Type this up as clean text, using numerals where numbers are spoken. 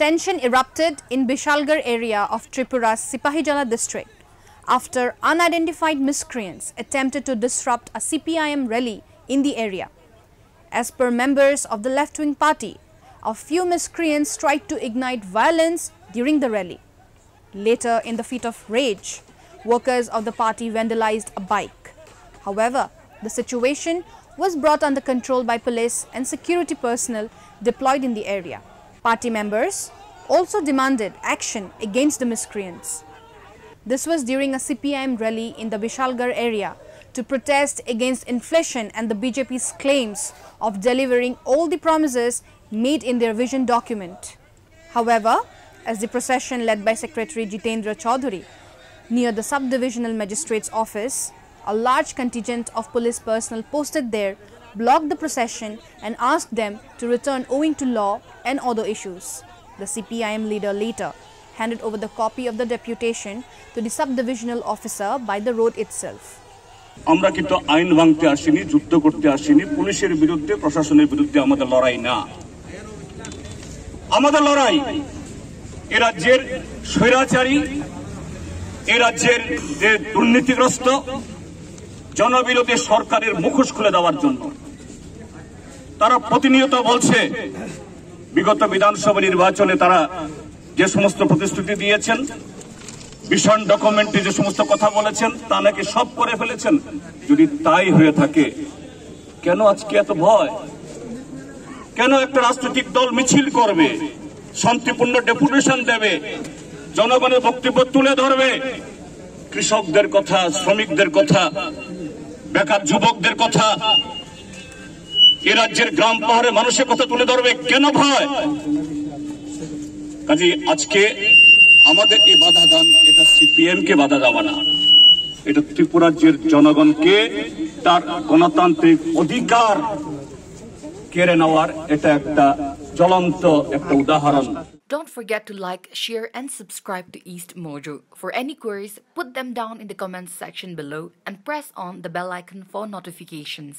Tension erupted in Bishalgarh area of Tripura's Sipahijala district after unidentified miscreants attempted to disrupt a CPIM rally in the area. As per members of the left-wing party, a few miscreants tried to ignite violence during the rally. Later, in the fit of rage, workers of the party vandalized a bike. However, the situation was brought under control by police and security personnel deployed in the area. Party members also demanded action against the miscreants. This was during a CPIM rally in the Bishalgarh area to protest against inflation and the BJP's claims of delivering all the promises made in their vision document. However, as the procession led by Secretary Jitendra Chaudhary near the sub-divisional magistrate's office, a large contingent of police personnel posted there blocked the procession and asked them to return owing to law and other issues. The CPIM leader later handed over the copy of the deputation to the sub-divisional officer by the road itself. আমরা কিন্তু আইন ভাঙতে আসিনি, যুদ্ধ করতে আসিনি, পুলিশের বিরুদ্ধে, প্রশাসনের বিরুদ্ধে আমাদের লড়াই না। আমাদের লড়াই এই রাজ্যের স্বৈরাচারী, এই রাজ্যের যে দুর্নীতিগ্রস্ত জনবিরোধী সরকারের মুখোশ খুলে দেওয়ার জন্য। তারা প্রতিনিয়ত বলছে বিগত বিধানসভা নির্বাচনে তারা যে সমস্ত প্রতিশ্রুতি দিয়েছেন, ভিশন ডকুমেন্টে যে সমস্ত কথা বলেছেন তা নাকি সব করে ফেলেছেন। যদি তাই হয়ে থাকে কেন আজকে এত ভয়? কেন একটা রাজনৈতিক দল মিছিল করবে, শান্তিপূর্ণ ডেপুটেশন দেবে, জনগণের বক্তব্য তুলে ধরবে, কৃষকদের কথা, শ্রমিকদের কথা, বেকার যুবকদের কথা, এ রাজ্যের গ্রাম পাহাড়ের মানুষের কথা তুলে ধরবে? কেন ভয়? কাজে আজকে আমাদের এই বাধা দান, এটা সিপিএম কে বাধা দেওয়া না, এটা ত্রিপুরা রাজ্যের জনগণকে তার গণতান্ত্রিক অধিকার কেড়ে নেওয়ার এটা একটা জ্বলন্ত একটা উদাহরণ। Don't forget to like, share and subscribe to East Mojo. For any queries, put them down in the comments section below and press on the bell icon for notifications.